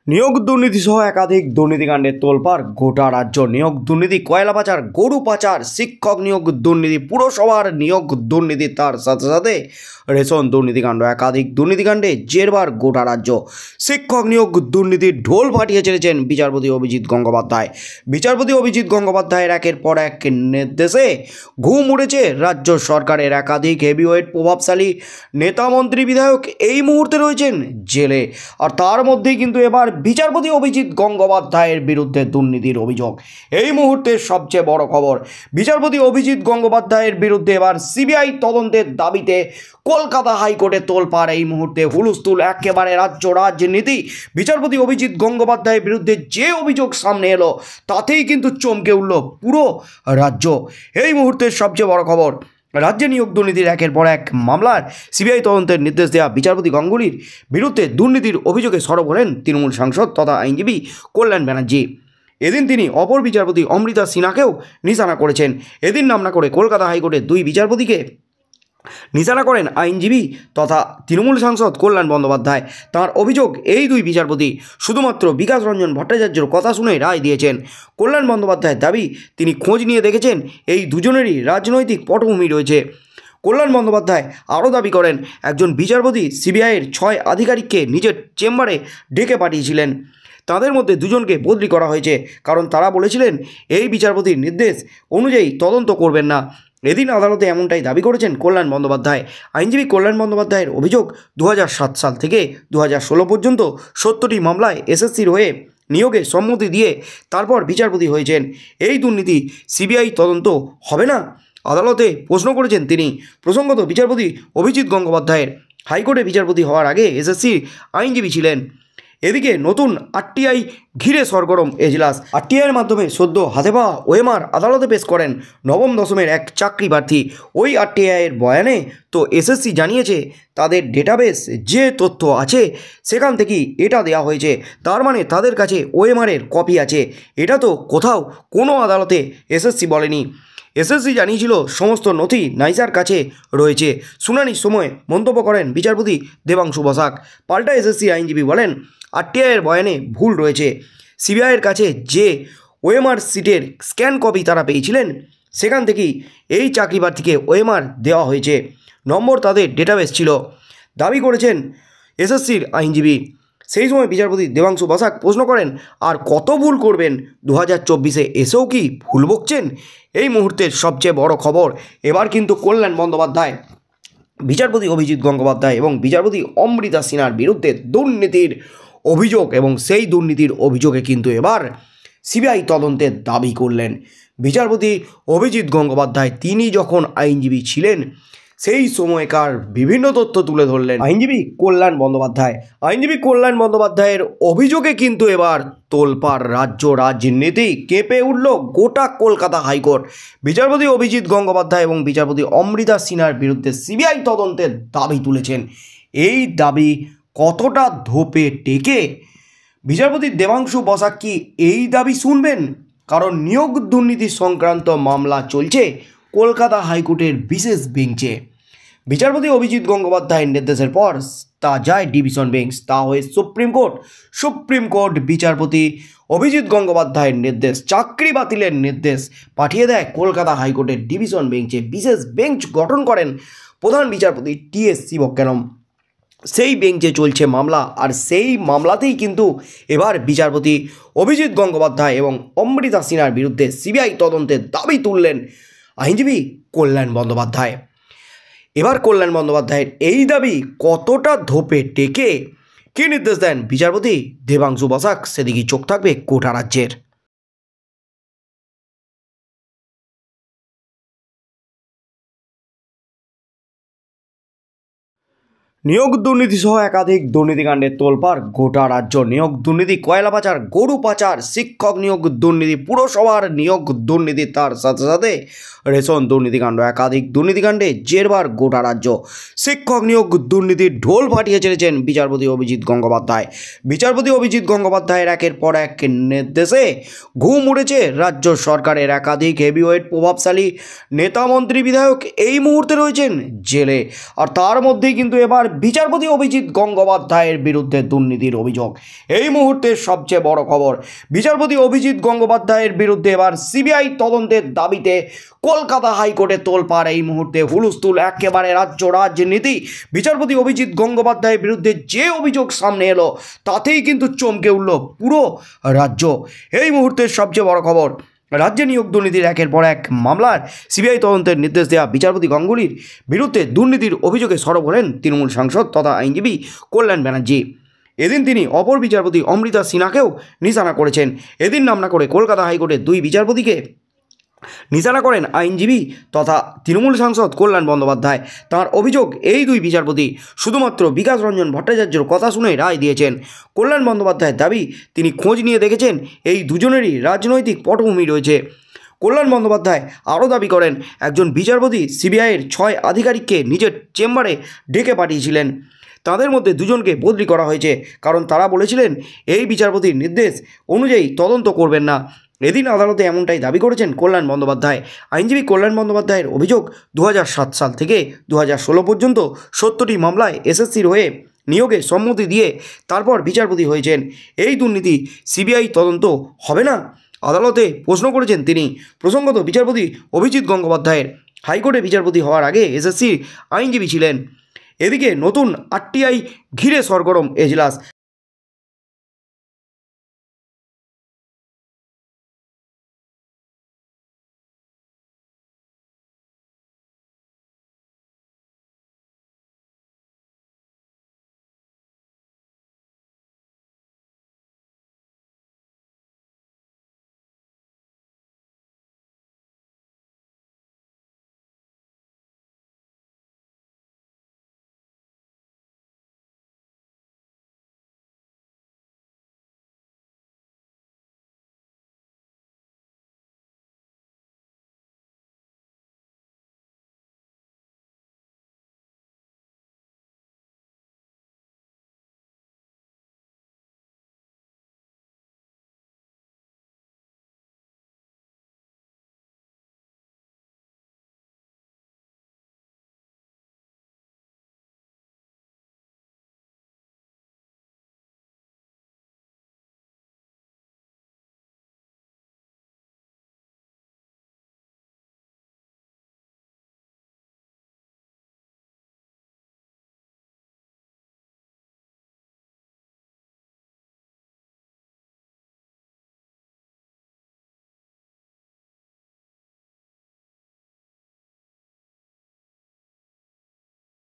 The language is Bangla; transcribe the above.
নিয়োগ দুর্নীতি সহ একাধিক দুর্নীতিকাণ্ডের তোলপাড় গোটা রাজ্য। নিয়োগ দুর্নীতি, কয়লা পাচার, গরু পাচার, শিক্ষক নিয়োগ দুর্নীতি, পুরসভার নিয়োগ দুর্নীতি, তার সাথে সাথে রেশন দুর্নীতিকাণ্ড, একাধিক দুর্নীতিকাণ্ডে জেরবার গোটা রাজ্য। শিক্ষক নিয়োগ দুর্নীতির ঢোল ফাটিয়ে ছেড়েছেন বিচারপতি অভিজিৎ গঙ্গোপাধ্যায়। বিচারপতি অভিজিৎ গঙ্গোপাধ্যায়ের একের পর এক নির্দেশে ঘুম উড়েছে রাজ্য সরকারের। একাধিক হেভিওয়েট প্রভাবশালী নেতা, মন্ত্রী, বিধায়ক এই মুহূর্তে রয়েছেন জেলে। আর তার মধ্যেই কিন্তু এবার বিচারপতি অভিজিৎ গঙ্গোপাধ্যায়ের বিরুদ্ধে দুর্নীতির অভিযোগ। এই মুহূর্তের সবচেয়ে বড় খবর, বিচারপতি অভিজিৎ গঙ্গোপাধ্যায়ের বিরুদ্ধে এবার সিবিআই তদন্তের দাবিতে কলকাতা হাইকোর্টে তোলপাড়। এই মুহূর্তে হুলস্থুল একেবারে রাজ্য রাজনীতি। বিচারপতি অভিজিৎ গঙ্গোপাধ্যায়ের বিরুদ্ধে যে অভিযোগ সামনে এলো তাতেই কিন্তু চমকে উঠল পুরো রাজ্য। এই মুহূর্তের সবচেয়ে বড় খবর, রাজ্যে নিয়োগ দুর্নীতির একের পর এক মামলার সিবিআই তদন্তের নির্দেশ দেওয়া বিচারপতি গাঙ্গুলির বিরুদ্ধে দুর্নীতির অভিযোগে সরব হলেন তৃণমূল সাংসদ তথা আইনজীবী কল্যাণ ব্যানার্জি। এদিন তিনি অপর বিচারপতি অমৃতা সিনহাকেও নিশানা করেছেন। এদিন নাম না করে কলকাতা হাইকোর্টের দুই বিচারপতিকে নিশানা করেন আইনজীবী তথা তৃণমূল সাংসদ কল্যাণ বন্দ্যোপাধ্যায়। তাঁর অভিযোগ, এই দুই বিচারপতি শুধুমাত্র বিকাশ রঞ্জন ভট্টাচার্যের কথা শুনে রায় দিয়েছেন। কল্যাণ বন্দ্যোপাধ্যায়ের দাবি, তিনি খোঁজ নিয়ে দেখেছেন এই দুজনেরই রাজনৈতিক পটভূমি রয়েছে। কল্যাণ বন্দ্যোপাধ্যায় আরও দাবি করেন, একজন বিচারপতি সিবিআইয়ের 6 আধিকারিককে নিজের চেম্বারে ডেকে পাঠিয়েছিলেন। তাদের মধ্যে দুজনকে বদলি করা হয়েছে, কারণ তারা বলেছিলেন এই বিচারপতির নির্দেশ অনুযায়ী তদন্ত করবেন না। এদিন আদালতে এমনটাই দাবি করেছেন কল্যাণ বন্দ্যোপাধ্যায়। আইনজীবী কল্যাণ বন্দ্যোপাধ্যায়ের অভিযোগ, 2007 সাল থেকে 2016 পর্যন্ত 70টি মামলায় এসএসসির হয়ে নিয়োগে সম্মতি দিয়ে তারপর বিচারপতি হয়েছেন। এই দুর্নীতি সিবিআই তদন্ত হবে না? আদালতে প্রশ্ন করেছেন তিনি। প্রসঙ্গত, বিচারপতি অভিজিৎ গঙ্গোপাধ্যায়ের হাইকোর্টে বিচারপতি হওয়ার আগে এসএসসির আইনজীবী ছিলেন। এদিকে নতুন আরটিআই ঘিরে সরগরম এজলাস। আরটিআইয়ের মাধ্যমে সদ্য হাতে পাওয়া ওএমআর আদালতে পেশ করেন নবম দশমের এক চাকরি প্রার্থী। ওই আরটিআইয়ের বয়ানে তো এসএসসি জানিয়েছে তাদের ডেটাবেস যে তথ্য আছে সেখান থেকেই এটা দেওয়া হয়েছে, তার মানে তাদের কাছে ওএমআরের কপি আছে। এটা তো কোথাও কোনো আদালতে এসএসসি বলেনি। এসএসসি জানিয়েছিল সমস্ত নথি নাইসার কাছে রয়েছে। শুনানির সময় মন্তব্য করেন বিচারপতি দেবাংশু বসাক। পাল্টা এসএসসি আইনজীবী বলেন, আরটিআইয়ের বয়ানে ভুল রয়েছে। সিবিআইয়ের কাছে যে ওএমআর সিটের স্ক্যান কপি তারা পেয়েছিলেন সেখান থেকেই এই চাকরি প্রার্থীকে ওএমআর দেওয়া হয়েছে, নম্বর তাদের ডেটাবেস ছিল, দাবি করেছেন এসএসসির আইনজীবী। সেই সময় বিচারপতি দেবাংশু বসাক প্রশ্ন করেন, আর কত ভুল করবেন? 2024-এ এসেও কি ভুল বকছেন? এই মুহূর্তের সবচেয়ে বড় খবর, এবার কিন্তু কল্যাণ বন্দ্যোপাধ্যায়, বিচারপতি অভিজিৎ গঙ্গোপাধ্যায় এবং বিচারপতি অমৃতা সিনহার বিরুদ্ধে দুর্নীতির অভিযোগ, এবং সেই দুর্নীতির অভিযোগে কিন্তু এবার সিবিআই তদন্তের দাবি করলেন বিচারপতি অভিজিৎ গঙ্গোপাধ্যায়। তিনি যখন আইনজীবী ছিলেন সেই সময়কার বিভিন্ন তথ্য তুলে ধরলেন আইনজীবী কল্যাণ বন্দ্যোপাধ্যায়। আইনজীবী কল্যাণ বন্দ্যোপাধ্যায়ের অভিযোগে কিন্তু এবার তোলপাড় রাজ্য রাজনীতি, কেঁপে উঠল গোটা কলকাতা হাইকোর্ট। বিচারপতি অভিজিৎ গঙ্গোপাধ্যায় এবং বিচারপতি অমৃতা সিনহার বিরুদ্ধে সিবিআই তদন্তের দাবি তুলেছেন। এই দাবি কতটা ধোপে টেকে? বিচারপতি দেবাংশু বসাক কি এই দাবি শুনবেন? কারণ নিয়োগ দুর্নীতি সংক্রান্ত মামলা চলছে কলকাতা হাইকোর্টের বিশেষ বেঞ্চে। বিচারপতি অভিজিৎ গঙ্গোপাধ্যায়ের নির্দেশের পর তা যায় ডিভিশন বেঞ্চ, তা হয়ে সুপ্রিম কোর্ট। সুপ্রিম কোর্ট বিচারপতি অভিজিৎ গঙ্গোপাধ্যায়ের নির্দেশ, চাকরি বাতিলের নির্দেশ পাঠিয়ে দেয় কলকাতা হাইকোর্টের ডিভিশন বেঞ্চে। বিশেষ বেঞ্চ গঠন করেন প্রধান বিচারপতি টিএস শিবজ্ঞানম। সেই বেঞ্চে চলছে মামলা, আর সেই মামলাতেই কিন্তু এবার বিচারপতি অভিজিৎ গঙ্গোপাধ্যায় এবং অমৃতা সিনহার বিরুদ্ধে সিবিআই তদন্তের দাবি তুললেন আইনজীবী কল্যাণ বন্দ্যোপাধ্যায়। এবার কল্যাণ বন্দ্যোপাধ্যায়ের এই দাবি কতটা ধোপে টেকে, কী নির্দেশ দেন বিচারপতি দেবাংশু বসাক, সেদিকেই চোখ থাকবে গোটা রাজ্যের। নিয়োগ দুর্নীতি সহ একাধিক দুর্নীতিকাণ্ডের তোলপাড় গোটা রাজ্য। নিয়োগ দুর্নীতি, কয়লা পাচার, গরু পাচার, শিক্ষক নিয়োগ দুর্নীতি, পুরসভার নিয়োগ দুর্নীতি, তার সাথে সাথে রেশন দুর্নীতিকাণ্ড, একাধিক দুর্নীতিকাণ্ডে জেরবার গোটা রাজ্য। শিক্ষক নিয়োগ দুর্নীতির ঢোল ফাটিয়ে ছেড়েছেন বিচারপতি অভিজিৎ গঙ্গোপাধ্যায়। বিচারপতি অভিজিৎ গঙ্গোপাধ্যায়ের একের পর এক নির্দেশে ঘুম উড়েছে রাজ্য সরকারের। একাধিক হেভিওয়েট প্রভাবশালী নেতা, মন্ত্রী, বিধায়ক এই মুহূর্তে রয়েছেন জেলে। আর তার মধ্যেই কিন্তু এবার বিচারপতি অভিজিৎ গঙ্গোপাধ্যায়ের বিরুদ্ধে দুর্নীতির অভিযোগ। এই মুহূর্তের সবচেয়ে বড় খবর, বিচারপতি অভিজিৎ গঙ্গোপাধ্যায়ের বিরুদ্ধে এবার সিবিআই তদন্তের দাবিতে কলকাতা হাইকোর্টে তোলপাড়। এই মুহূর্তে হুলস্থুল একেবারে রাজ্য রাজনীতি। বিচারপতি অভিজিৎ গঙ্গোপাধ্যায়ের বিরুদ্ধে যে অভিযোগ সামনে এলো তাতেই কিন্তু চমকে উঠল পুরো রাজ্য। এই মুহূর্তের সবচেয়ে বড় খবর, রাজ্যে নিয়োগ দুর্নীতির একের পর এক মামলার সিবিআই তদন্তের নির্দেশ দেওয়া বিচারপতি গাঙ্গুলির বিরুদ্ধে দুর্নীতির অভিযোগে সরব হলেন তৃণমূল সাংসদ তথা আইনজীবী কল্যাণ ব্যানার্জি। এদিন তিনি অপর বিচারপতি অমৃতা সিনহাকেও নিশানা করেছেন। এদিন নাম না করে কলকাতা হাইকোর্টের দুই বিচারপতিকে নিশানা করেন আইনজীবী তথা তৃণমূল সাংসদ কল্যাণ বন্দ্যোপাধ্যায়। তাঁর অভিযোগ, এই দুই বিচারপতি শুধুমাত্র বিকাশ রঞ্জন ভট্টাচার্যের কথা শুনে রায় দিয়েছেন। কল্যাণ বন্দ্যোপাধ্যায়ের দাবি, তিনি খোঁজ নিয়ে দেখেছেন এই দুজনেরই রাজনৈতিক পটভূমি রয়েছে। কল্যাণ বন্দ্যোপাধ্যায় আরও দাবি করেন, একজন বিচারপতি সিবিআইয়ের 6 আধিকারিককে নিজের চেম্বারে ডেকে পাঠিয়েছিলেন। তাদের মধ্যে দুজনকে বদলি করা হয়েছে, কারণ তারা বলেছিলেন এই বিচারপতির নির্দেশ অনুযায়ী তদন্ত করবেন না। এদিন আদালতে এমনটাই দাবি করেছেন কল্যাণ বন্দ্যোপাধ্যায়। আইনজীবী কল্যাণ বন্দ্যোপাধ্যায়ের অভিযোগ, 2007 সাল থেকে 2016 পর্যন্ত 70টি মামলায় এসএসসির হয়ে নিয়োগে সম্মতি দিয়ে তারপর বিচারপতি হয়েছেন। এই দুর্নীতি সিবিআই তদন্ত হবে না? আদালতে প্রশ্ন করেছেন তিনি। প্রসঙ্গত, বিচারপতি অভিজিৎ গঙ্গোপাধ্যায়ের হাইকোর্টে বিচারপতি হওয়ার আগে এসএসসির আইনজীবী ছিলেন। এদিকে নতুন আরটিআই ঘিরে সরগরম এজলাস।